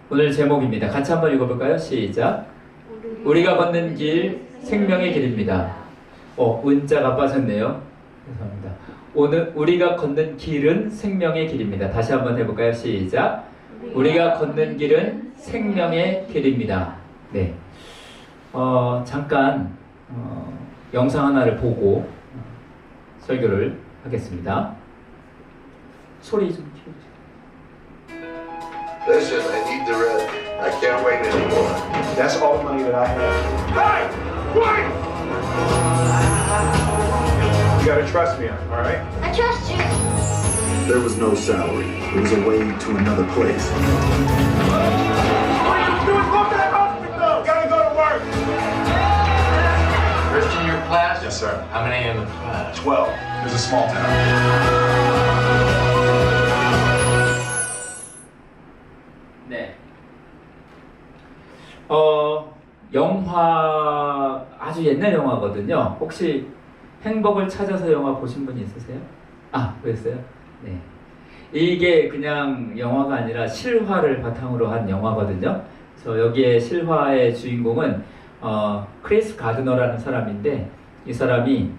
오늘 제목입니다. 같이 한번 읽어볼까요? 시작. 우리가 걷는 길 생명의 길입니다. 은자가 빠졌네요. 죄송합니다. 오늘 우리가 걷는 길은 생명의 길입니다. 다시 한번 해볼까요? 시작. 우리가 걷는 길은 생명의 길입니다. 네. 잠깐 영상 하나를 보고 설교를 하겠습니다. 소리 좀 키워주세요. Listen, I need the rent. I can't wait anymore. That's all the money that I have. Hey! Wait! You gotta trust me, all right? I trust you. There was no salary. It was a way to another place. All you have to do is go to that hospital. Gotta go to work. First in your class? Yes, sir. How many in the class? 12. It was a small town. 네. 영화 아주 옛날 영화거든요. 혹시 행복을 찾아서 영화 보신 분 있으세요? 그랬어요? 네. 이게 그냥 영화가 아니라 실화를 바탕으로 한 영화거든요. 그래서 여기에 실화의 주인공은 크리스 가드너라는 사람인데, 이 사람이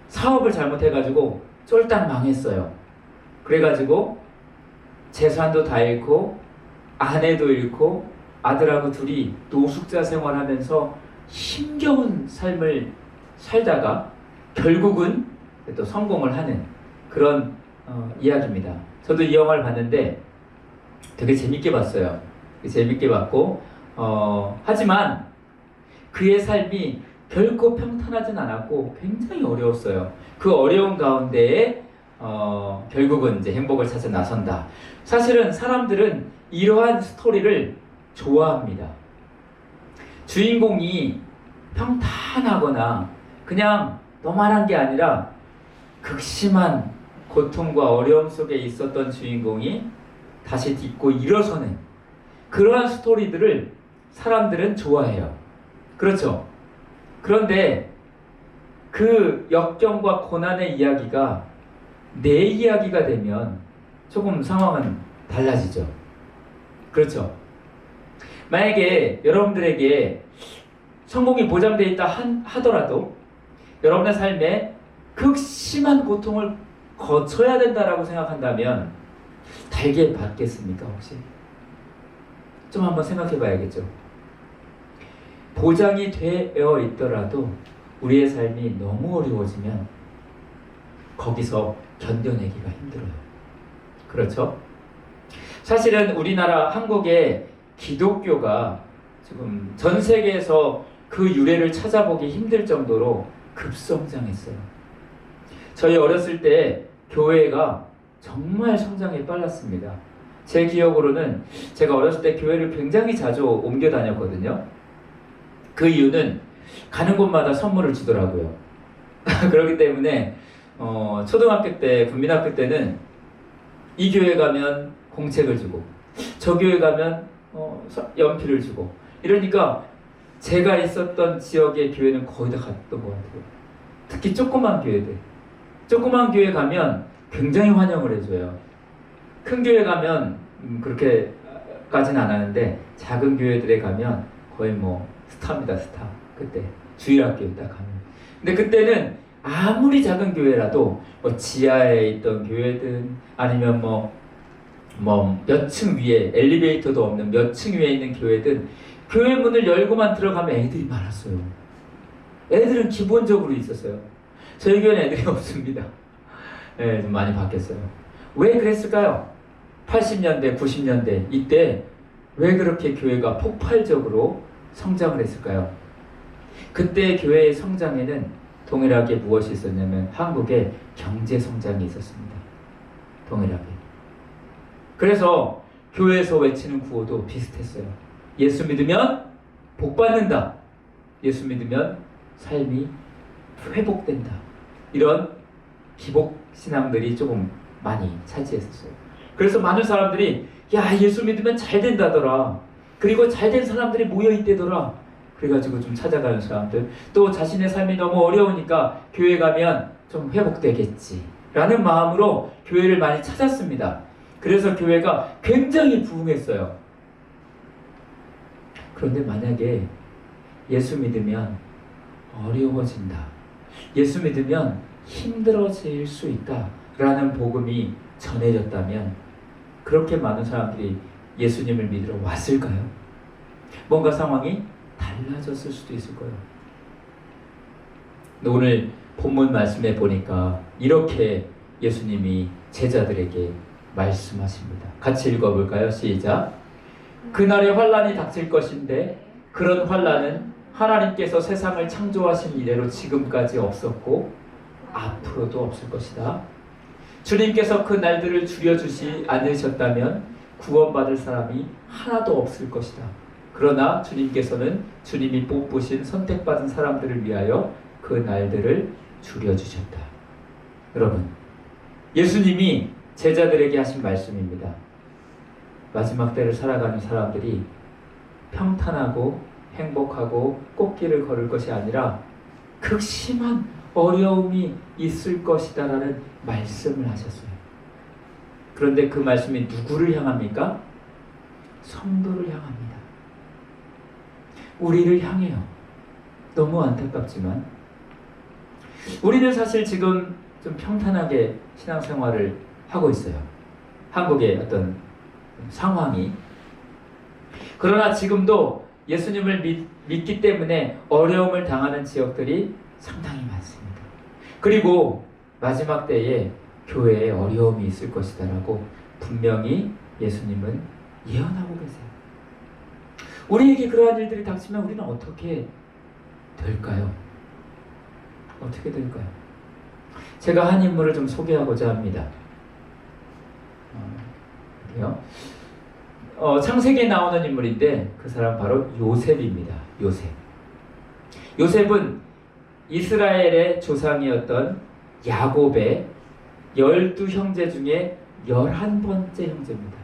사업을 잘못해가지고 쫄딱 망했어요. 그래가지고 재산도 다 잃고 아내도 잃고 아들하고 둘이 노숙자 생활하면서 힘겨운 삶을 살다가 결국은 또 성공을 하는 그런 이야기입니다. 저도 이 영화를 봤는데 되게 재밌게 봤어요. 재밌게 봤고 하지만 그의 삶이 결코 평탄하진 않았고 굉장히 어려웠어요. 그 어려운 가운데에 결국은 이제 행복을 찾아 나선다. 사실은 사람들은 이러한 스토리를 좋아합니다. 주인공이 평탄하거나 그냥 노멀한 게 아니라 극심한 고통과 어려움 속에 있었던 주인공이 다시 딛고 일어서는 그러한 스토리들을 사람들은 좋아해요. 그렇죠? 그런데 그 역경과 고난의 이야기가 내 이야기가 되면 조금 상황은 달라지죠. 그렇죠? 만약에 여러분들에게 성공이 보장되어 있다 하더라도 여러분의 삶에 극심한 고통을 거쳐야 된다라고 생각한다면 달게 받겠습니까 혹시? 좀 한번 생각해 봐야겠죠. 보장이 되어 있더라도 우리의 삶이 너무 어려워지면 거기서 견뎌내기가 힘들어요. 그렇죠? 사실은 우리나라 한국의 기독교가 지금 전 세계에서 그 유래를 찾아보기 힘들 정도로 급성장했어요. 저희 어렸을 때 교회가 정말 성장이 빨랐습니다. 제 기억으로는 제가 어렸을 때 교회를 굉장히 자주 옮겨 다녔거든요. 그 이유는 가는 곳마다 선물을 주더라고요. 그렇기 때문에 초등학교 때, 국민학교 때는 이 교회 가면 공책을 주고 저 교회 가면 연필을 주고 이러니까 제가 있었던 지역의 교회는 거의 다 갔던 것 같아요. 특히 조그만 교회들. 조그만 교회 가면 굉장히 환영을 해줘요. 큰 교회 가면 그렇게까지는 안 하는데 작은 교회들에 가면 거의 뭐 스타입니다, 스타. 그때 주일학교에 딱 가면. 근데 그때는 아무리 작은 교회라도 지하에 있던 교회든 아니면 몇 층 위에 엘리베이터도 없는 몇 층 위에 있는 교회든 교회 문을 열고만 들어가면 애들이 많았어요. 애들은 기본적으로 있었어요. 저희 교회는 애들이 없습니다. 네, 좀 많이 바뀌었어요. 왜 그랬을까요? 80년대, 90년대 이때 왜 그렇게 교회가 폭발적으로 성장을 했을까요? 그때 교회의 성장에는 동일하게 무엇이 있었냐면 한국의 경제 성장이 있었습니다. 동일하게. 그래서 교회에서 외치는 구호도 비슷했어요. 예수 믿으면 복 받는다. 예수 믿으면 삶이 회복된다. 이런 기복 신앙들이 조금 많이 차지했었어요. 그래서 많은 사람들이 예수 믿으면 잘 된다더라. 그리고 잘된 사람들이 모여 있대더라. 그래가지고 좀 찾아가는 사람들, 또 자신의 삶이 너무 어려우니까 교회 가면 좀 회복되겠지 라는 마음으로 교회를 많이 찾았습니다. 그래서 교회가 굉장히 부흥했어요. 그런데 만약에 예수 믿으면 어려워진다, 예수 믿으면 힘들어질 수 있다 라는 복음이 전해졌다면 그렇게 많은 사람들이 예수님을 믿으러 왔을까요? 뭔가 상황이 달라졌을 수도 있을 거예요. 근데 오늘 본문 말씀에 보니까 이렇게 예수님이 제자들에게 말씀하십니다. 같이 읽어볼까요? 시작. 그날에 환란이 닥칠 것인데 그런 환란은 하나님께서 세상을 창조하신 이래로 지금까지 없었고 앞으로도 없을 것이다. 주님께서 그 날들을 줄여주지 않으셨다면 구원받을 사람이 하나도 없을 것이다. 그러나 주님께서는 주님이 뽑으신 선택받은 사람들을 위하여 그 날들을 줄여주셨다. 여러분, 예수님이 제자들에게 하신 말씀입니다. 마지막 때를 살아가는 사람들이 평탄하고 행복하고 꽃길을 걸을 것이 아니라 극심한 어려움이 있을 것이다 라는 말씀을 하셨어요. 그런데 그 말씀이 누구를 향합니까? 성도를 향합니다. 우리를 향해요. 너무 안타깝지만 우리는 사실 지금 좀 평탄하게 신앙생활을 하고 있어요. 한국의 어떤 상황이. 그러나 지금도 예수님을 믿기 때문에 어려움을 당하는 지역들이 상당히 많습니다. 그리고 마지막 때에 교회에 어려움이 있을 것이다 라고 분명히 예수님은 예언하고 계세요. 우리에게 그러한 일들이 닥치면 우리는 어떻게 될까요? 어떻게 될까요? 제가 한 인물을 좀 소개하고자 합니다. 창세기에 나오는 인물인데 그 사람 바로 요셉입니다. 요셉은 이스라엘의 조상이었던 야곱의 12형제 중에 11번째 형제입니다.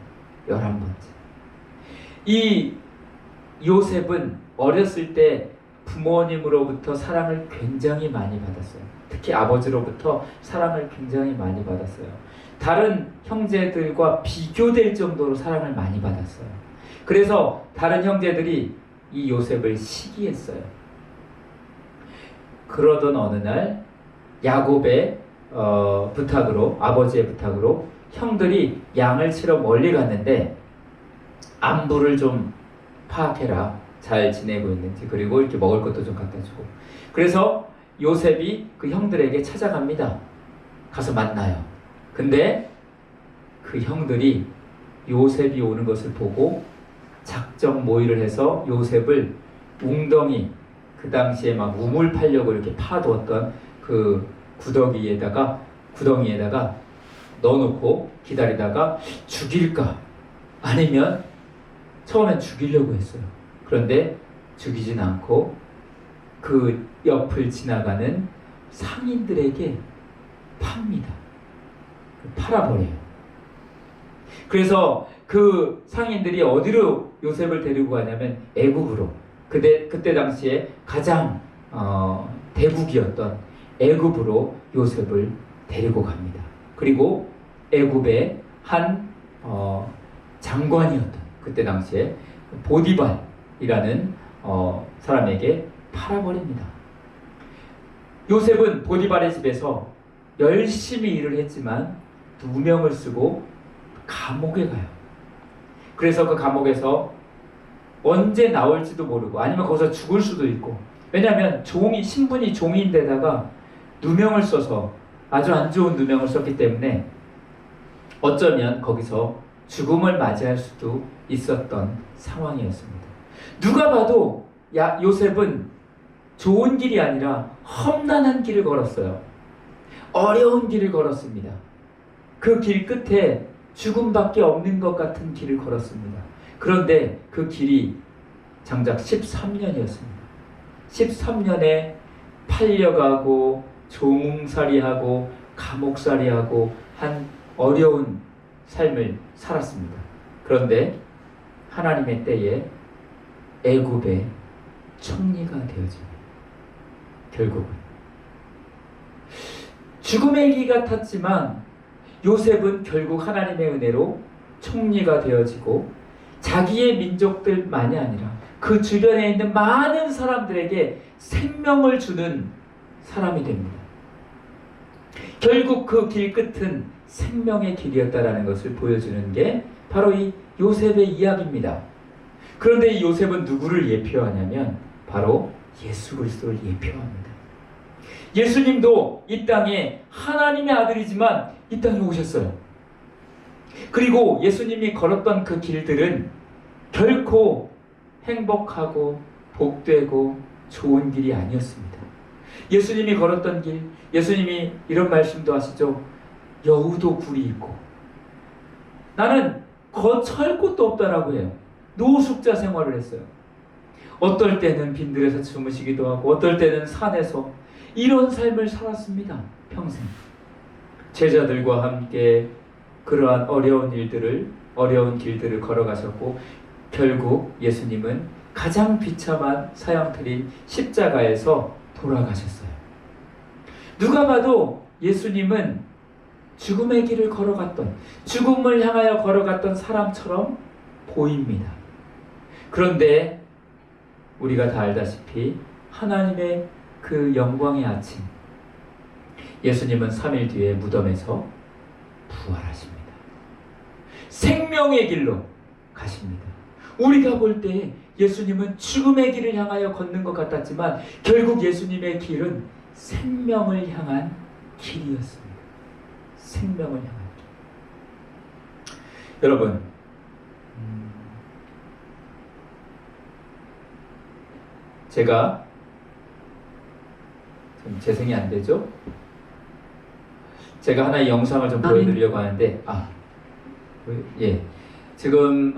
11번째. 이 요셉은 어렸을 때 부모님으로부터 사랑을 굉장히 많이 받았어요. 특히 아버지로부터 사랑을 굉장히 많이 받았어요. 다른 형제들과 비교될 정도로 사랑을 많이 받았어요. 그래서 다른 형제들이 이 요셉을 시기했어요. 그러던 어느 날 야곱의 부탁으로, 아버지의 부탁으로 형들이 양을 치러 멀리 갔는데 안부를 좀 파악해라. 잘 지내고 있는지, 그리고 이렇게 먹을 것도 좀 갖다 주고. 그래서 요셉이 그 형들에게 찾아갑니다. 가서 만나요. 근데 그 형들이 요셉이 오는 것을 보고 작정 모의를 해서 요셉을 웅덩이, 그 당시에 막 우물 팔려고 이렇게 파두었던 그 구덩이에다가 넣어놓고 기다리다가 죽일까, 아니면 처음엔 죽이려고 했어요. 그런데 죽이진 않고 그 옆을 지나가는 상인들에게 팝니다. 팔아버려요. 그래서 그 상인들이 어디로 요셉을 데리고 가냐면 애굽으로, 그때 당시에 가장 대국이었던 애굽으로 요셉을 데리고 갑니다. 그리고 애굽의 한 장관이었던, 그때 당시에 보디발이라는 사람에게 팔아버립니다. 요셉은 보디발의 집에서 열심히 일을 했지만 누명을 쓰고 감옥에 가요. 그래서 그 감옥에서 언제 나올지도 모르고, 아니면 거기서 죽을 수도 있고, 왜냐하면 신분이 종인데다가 누명을 써서 아주 안 좋은 누명을 썼기 때문에 어쩌면 거기서 죽음을 맞이할 수도 있었던 상황이었습니다. 누가 봐도 요셉은 좋은 길이 아니라 험난한 길을 걸었어요. 어려운 길을 걸었습니다. 그 길 끝에 죽음밖에 없는 것 같은 길을 걸었습니다. 그런데 그 길이 장작 13년이었습니다. 13년에 팔려가고 종살이하고 감옥살이하고 한 어려운 삶을 살았습니다. 그런데 하나님의 때에 애굽의 총리가 되어집니다. 결국은 죽음의 길 같았지만 요셉은 결국 하나님의 은혜로 총리가 되어지고 자기의 민족들만이 아니라 그 주변에 있는 많은 사람들에게 생명을 주는 사람이 됩니다. 결국 그 길 끝은 생명의 길이었다라는 것을 보여주는 게 바로 이 요셉의 이야기입니다. 그런데 이 요셉은 누구를 예표하냐면 바로 예수 그리스도를 예표합니다. 예수님도 이 땅에 하나님의 아들이지만 이 땅에 오셨어요. 그리고 예수님이 걸었던 그 길들은 결코 행복하고 복되고 좋은 길이 아니었습니다. 예수님이 걸었던 길, 예수님이 이런 말씀도 하시죠. 여우도 굴이 있고 나는 거처할 곳도 없다라고 해요. 노숙자 생활을 했어요. 어떨 때는 빈들에서 주무시기도 하고 어떨 때는 산에서 이런 삶을 살았습니다. 평생. 제자들과 함께 그러한 어려운 길들을 걸어가셨고 결국 예수님은 가장 비참한 사형틀인 십자가에서 돌아가셨어요. 누가 봐도 예수님은 죽음의 길을 걸어갔던, 죽음을 향하여 걸어갔던 사람처럼 보입니다. 그런데 우리가 다 알다시피 하나님의 그 영광의 아침, 예수님은 3일 뒤에 무덤에서 부활하십니다. 생명의 길로 가십니다. 우리가 볼 때 예수님은 죽음의 길을 향하여 걷는 것 같았지만 결국 예수님의 길은 생명을 향한 길이었습니다. 생명을 향한 길. 여러분, 제가 좀 재생이 안 되죠? 제가 하나의 영상을 좀 보여드리려고 하는데, 지금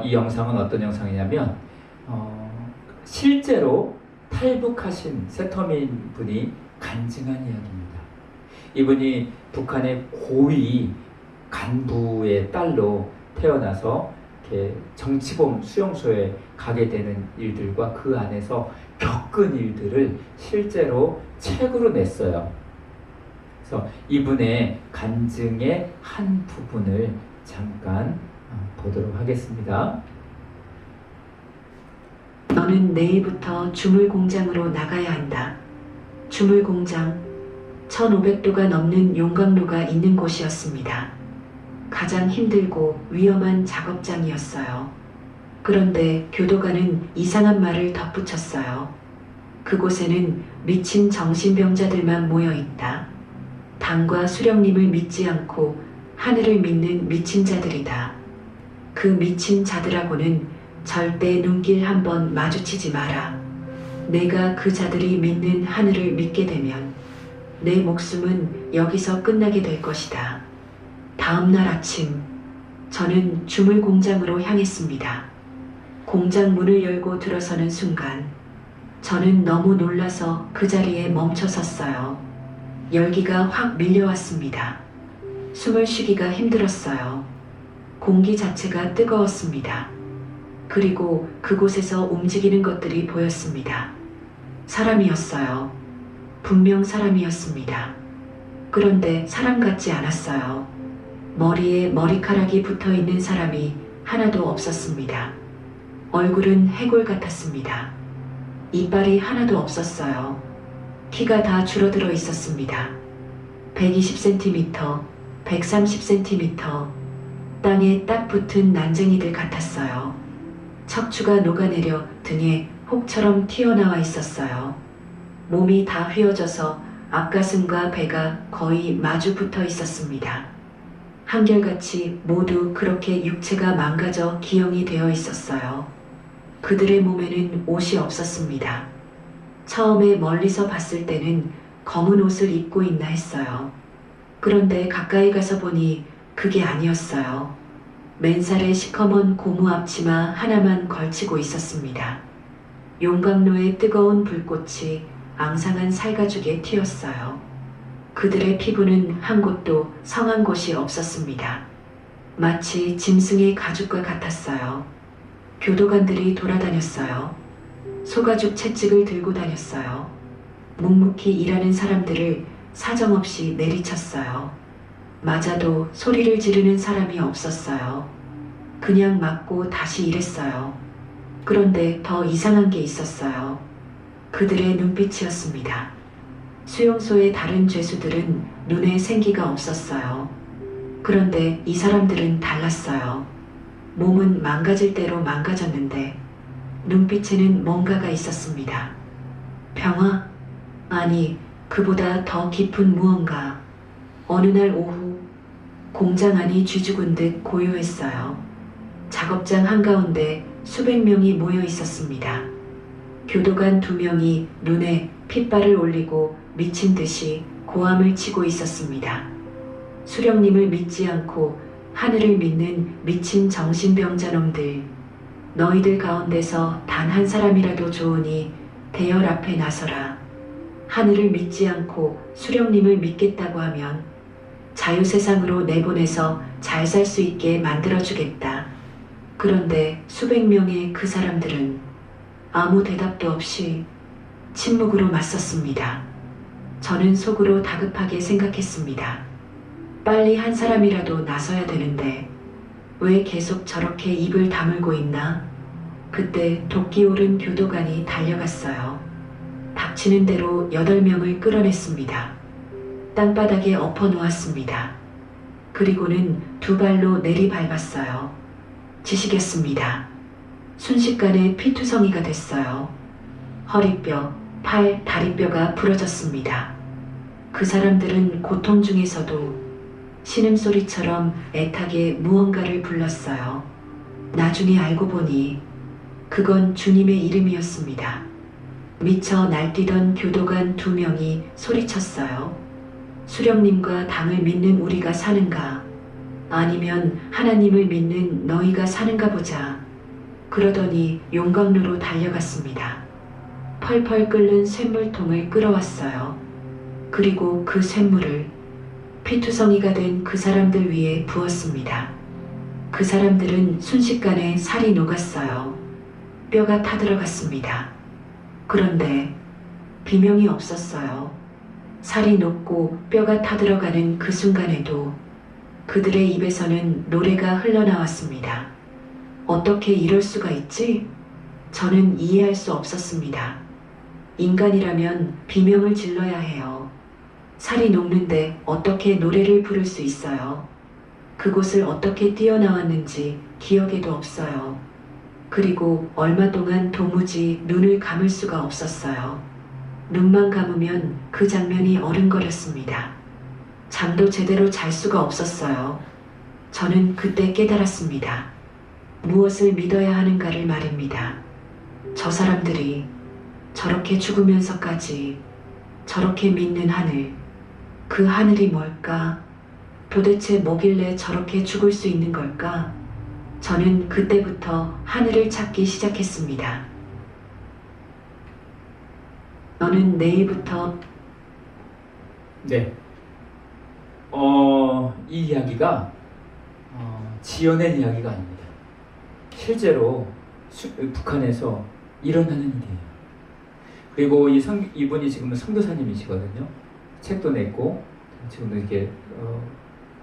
이 영상은 어떤 영상이냐면 실제로 탈북하신 세터민 분이 간증한 이야기입니다. 이분이 북한의 고위 간부의 딸로 태어나서 이렇게 정치범 수용소에 가게 되는 일들과 그 안에서 겪은 일들을 실제로 책으로 냈어요. 그래서 이분의 간증의 한 부분을 잠깐 보도록 하겠습니다. 너는 내일부터 주물 공장으로 나가야 한다. 주물 공장, 1500도가 넘는 용광로가 있는 곳이었습니다. 가장 힘들고 위험한 작업장이었어요. 그런데 교도관은 이상한 말을 덧붙였어요. 그곳에는 미친 정신병자들만 모여 있다. 당과 수령님을 믿지 않고 하늘을 믿는 미친 자들이다. 그 미친 자들하고는 절대 눈길 한번 마주치지 마라. 내가 그 자들이 믿는 하늘을 믿게 되면 내 목숨은 여기서 끝나게 될 것이다. 다음 날 아침, 저는 주물 공장으로 향했습니다. 공장 문을 열고 들어서는 순간, 저는 너무 놀라서 그 자리에 멈춰 섰어요. 열기가 확 밀려왔습니다. 숨을 쉬기가 힘들었어요. 공기 자체가 뜨거웠습니다. 그리고 그곳에서 움직이는 것들이 보였습니다. 사람이었어요. 분명 사람이었습니다. 그런데 사람 같지 않았어요. 머리에 머리카락이 붙어 있는 사람이 하나도 없었습니다. 얼굴은 해골 같았습니다. 이빨이 하나도 없었어요. 키가 다 줄어들어 있었습니다. 120cm, 130cm, 땅에 딱 붙은 난쟁이들 같았어요. 척추가 녹아내려 등에 혹처럼 튀어나와 있었어요. 몸이 다 휘어져서 앞가슴과 배가 거의 마주 붙어 있었습니다. 한결같이 모두 그렇게 육체가 망가져 기형이 되어 있었어요. 그들의 몸에는 옷이 없었습니다. 처음에 멀리서 봤을 때는 검은 옷을 입고 있나 했어요. 그런데 가까이 가서 보니 그게 아니었어요. 맨살에 시커먼 고무 앞치마 하나만 걸치고 있었습니다. 용광로의 뜨거운 불꽃이 앙상한 살가죽에 튀었어요. 그들의 피부는 한 곳도 성한 곳이 없었습니다. 마치 짐승의 가죽과 같았어요. 교도관들이 돌아다녔어요. 소가죽 채찍을 들고 다녔어요. 묵묵히 일하는 사람들을 사정없이 내리쳤어요. 맞아도 소리를 지르는 사람이 없었어요. 그냥 맞고 다시 일했어요. 그런데 더 이상한 게 있었어요. 그들의 눈빛이었습니다. 수용소의 다른 죄수들은 눈에 생기가 없었어요. 그런데 이 사람들은 달랐어요. 몸은 망가질 대로 망가졌는데 눈빛에는 뭔가가 있었습니다. 평화? 아니, 그보다 더 깊은 무언가. 어느 날 오후 공장 안이 쥐죽은 듯 고요했어요. 작업장 한가운데 수백 명이 모여 있었습니다. 교도관 2명이 눈에 핏발을 올리고 미친 듯이 고함을 치고 있었습니다. 수령님을 믿지 않고 하늘을 믿는 미친 정신병자놈들. 너희들 가운데서 단 한 사람이라도 좋으니 대열 앞에 나서라. 하늘을 믿지 않고 수령님을 믿겠다고 하면 자유세상으로 내보내서 잘 살 수 있게 만들어주겠다. 그런데 수백 명의 그 사람들은 아무 대답도 없이 침묵으로 맞섰습니다. 저는 속으로 다급하게 생각했습니다. 빨리 한 사람이라도 나서야 되는데 왜 계속 저렇게 입을 다물고 있나? 그때 도끼 오른 교도관이 달려갔어요. 닥치는 대로 8명을 끌어냈습니다. 땅바닥에 엎어 놓았습니다. 그리고는 2발로 내리밟았어요. 지시겠습니다. 순식간에 피투성이가 됐어요. 허리뼈, 팔, 다리뼈가 부러졌습니다. 그 사람들은 고통 중에서도 신음소리처럼 애타게 무언가를 불렀어요. 나중에 알고 보니 그건 주님의 이름이었습니다. 미쳐 날뛰던 교도관 2명이 소리쳤어요. 수령님과 당을 믿는 우리가 사는가? 아니면 하나님을 믿는 너희가 사는가 보자. 그러더니 용광로로 달려갔습니다. 펄펄 끓는 쇳물통을 끌어왔어요. 그리고 그 쇳물을 피투성이가 된 그 사람들 위에 부었습니다. 그 사람들은 순식간에 살이 녹았어요. 뼈가 타들어갔습니다. 그런데 비명이 없었어요. 살이 녹고 뼈가 타들어가는 그 순간에도 그들의 입에서는 노래가 흘러나왔습니다. 어떻게 이럴 수가 있지? 저는 이해할 수 없었습니다. 인간이라면 비명을 질러야 해요. 살이 녹는데 어떻게 노래를 부를 수 있어요? 그곳을 어떻게 뛰어나왔는지 기억에도 없어요. 그리고 얼마 동안 도무지 눈을 감을 수가 없었어요. 눈만 감으면 그 장면이 어른거렸습니다. 잠도 제대로 잘 수가 없었어요. 저는 그때 깨달았습니다. 무엇을 믿어야 하는가를 말입니다. 저 사람들이 저렇게 죽으면서까지 저렇게 믿는 하늘, 그 하늘이 뭘까? 도대체 뭐길래 저렇게 죽을 수 있는 걸까? 저는 그때부터 하늘을 찾기 시작했습니다. 너는 내일부터 네. 이 이야기가 지어낸 이야기가 아닙니다. 실제로 북한에서 일어나는 일이에요. 그리고 이분이 지금은 선교사님이시거든요. 책도 냈고 지금도 이렇게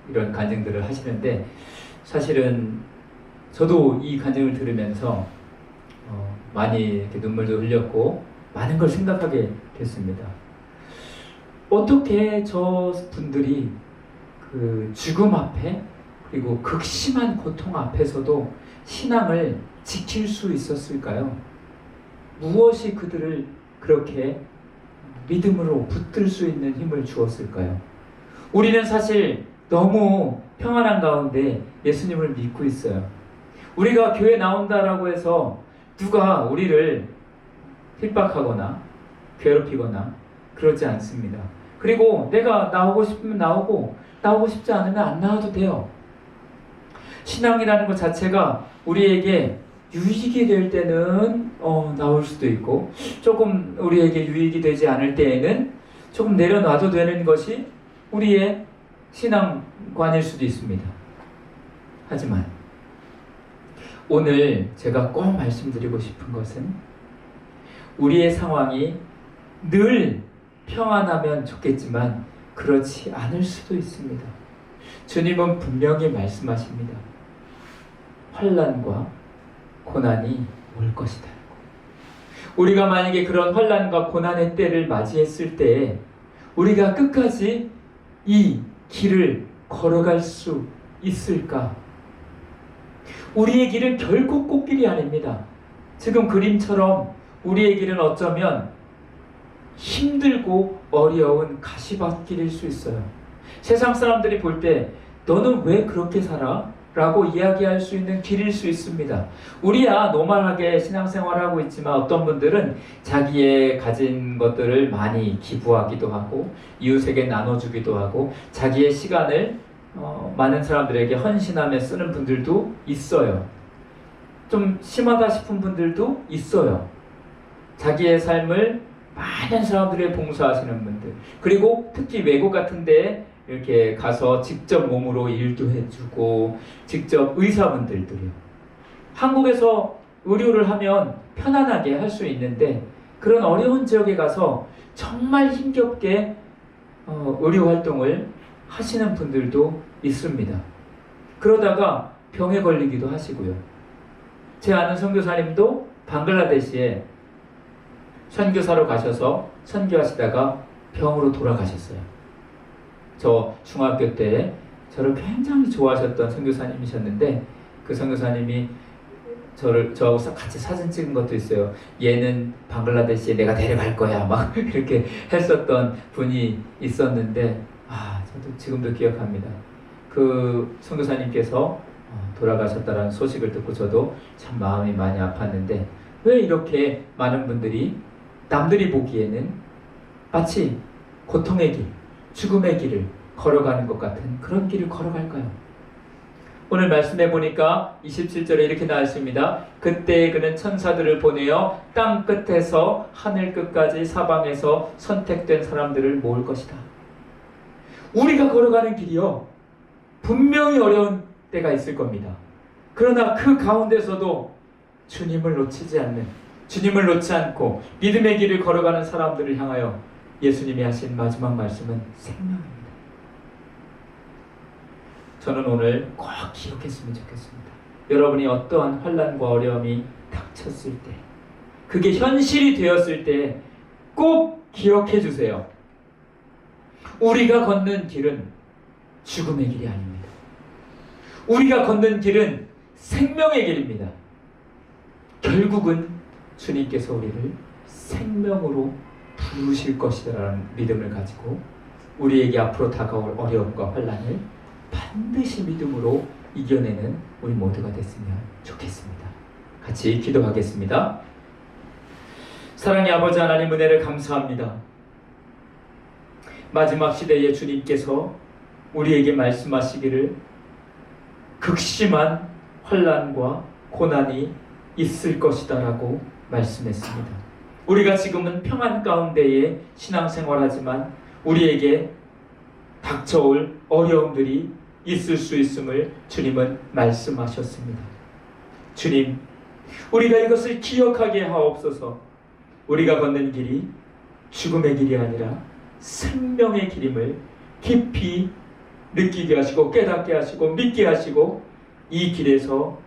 이런 간증들을 하시는데, 사실은 저도 이 간증을 들으면서 많이 이렇게 눈물도 흘렸고 많은 걸 생각하게 됐습니다. 어떻게 저 분들이 그 죽음 앞에, 그리고 극심한 고통 앞에서도 신앙을 지킬 수 있었을까요? 무엇이 그들을 그렇게 믿음으로 붙들 수 있는 힘을 주었을까요? 우리는 사실 너무 평안한 가운데 예수님을 믿고 있어요. 우리가 교회 나온다라고 해서 누가 우리를 핍박하거나 괴롭히거나 그러지 않습니다. 그리고 내가 나오고 싶으면 나오고, 나오고 싶지 않으면 안 나와도 돼요. 신앙이라는 것 자체가 우리에게 유익이 될 때는 나올 수도 있고, 조금 우리에게 유익이 되지 않을 때에는 조금 내려놔도 되는 것이 우리의 신앙관일 수도 있습니다. 하지만 오늘 제가 꼭 말씀드리고 싶은 것은, 우리의 상황이 늘 평안하면 좋겠지만 그렇지 않을 수도 있습니다. 주님은 분명히 말씀하십니다. 환난과 고난이 올 것이다. 우리가 만약에 그런 환난과 고난의 때를 맞이했을 때 우리가 끝까지 이 길을 걸어갈 수 있을까? 우리의 길은 결코 꽃길이 아닙니다. 지금 그림처럼 우리의 길은 어쩌면 힘들고 어려운 가시밭길일 수 있어요. 세상 사람들이 볼 때 너는 왜 그렇게 살아? 라고 이야기할 수 있는 길일 수 있습니다. 우리야 노멀하게 신앙생활을 하고 있지만 어떤 분들은 자기의 가진 것들을 많이 기부하기도 하고 이웃에게 나눠주기도 하고 자기의 시간을 많은 사람들에게 헌신하며 쓰는 분들도 있어요. 좀 심하다 싶은 분들도 있어요. 자기의 삶을 많은 사람들의 봉사하시는 분들, 그리고 특히 외국 같은 데 이렇게 가서 직접 몸으로 일도 해주고 직접 의사분들도요. 한국에서 의료를 하면 편안하게 할 수 있는데 그런 어려운 지역에 가서 정말 힘겹게 의료 활동을 하시는 분들도 있습니다. 그러다가 병에 걸리기도 하시고요. 제 아는 선교사님도 방글라데시에 선교사로 가셔서 선교하시다가 병으로 돌아가셨어요. 저 중학교 때 저를 굉장히 좋아하셨던 선교사님이셨는데 그 선교사님이 저하고 같이 사진 찍은 것도 있어요. 얘는 방글라데시에 내가 데려갈 거야 막 이렇게 했었던 분이 있었는데 저도 지금도 기억합니다. 그 선교사님께서 돌아가셨다는 소식을 듣고 저도 참 마음이 많이 아팠는데 왜 이렇게 많은 분들이 남들이 보기에는 마치 고통의 길, 죽음의 길을 걸어가는 것 같은 그런 길을 걸어갈까요? 오늘 말씀해 보니까 27절에 이렇게 나와 있습니다. 그때 그는 천사들을 보내어 땅 끝에서 하늘 끝까지 사방에서 선택된 사람들을 모을 것이다. 우리가 걸어가는 길이요, 분명히 어려운 때가 있을 겁니다. 그러나 그 가운데서도 주님을 놓치지 않는, 주님을 놓지 않고 믿음의 길을 걸어가는 사람들을 향하여 예수님이 하신 마지막 말씀은 생명입니다. 저는 오늘 꼭 기억했으면 좋겠습니다. 여러분이 어떠한 환난과 어려움이 닥쳤을 때, 그게 현실이 되었을 때 꼭 기억해 주세요. 우리가 걷는 길은 죽음의 길이 아닙니다. 우리가 걷는 길은 생명의 길입니다. 결국은 주님께서 우리를 생명으로 부르실 것이라는 믿음을 가지고 우리에게 앞으로 다가올 어려움과 환난을 반드시 믿음으로 이겨내는 우리 모두가 됐으면 좋겠습니다. 같이 기도하겠습니다. 사랑의 아버지 하나님, 은혜를 감사합니다. 마지막 시대에 주님께서 우리에게 말씀하시기를 극심한 환난과 고난이 있을 것이다 라고 말씀했습니다. 우리가 지금은 평안 가운데에 신앙생활하지만 우리에게 닥쳐올 어려움들이 있을 수 있음을 주님은 말씀하셨습니다. 주님, 우리가 이것을 기억하게 하옵소서. 우리가 걷는 길이 죽음의 길이 아니라 생명의 길임을 깊이 느끼게 하시고 깨닫게 하시고 믿게 하시고 이 길에서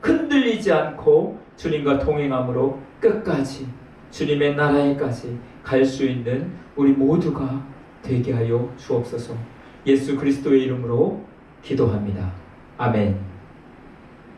흔들리지 않고 주님과 동행함으로 끝까지 주님의 나라에까지 갈 수 있는 우리 모두가 되게 하여 주옵소서. 예수 그리스도의 이름으로 기도합니다. 아멘.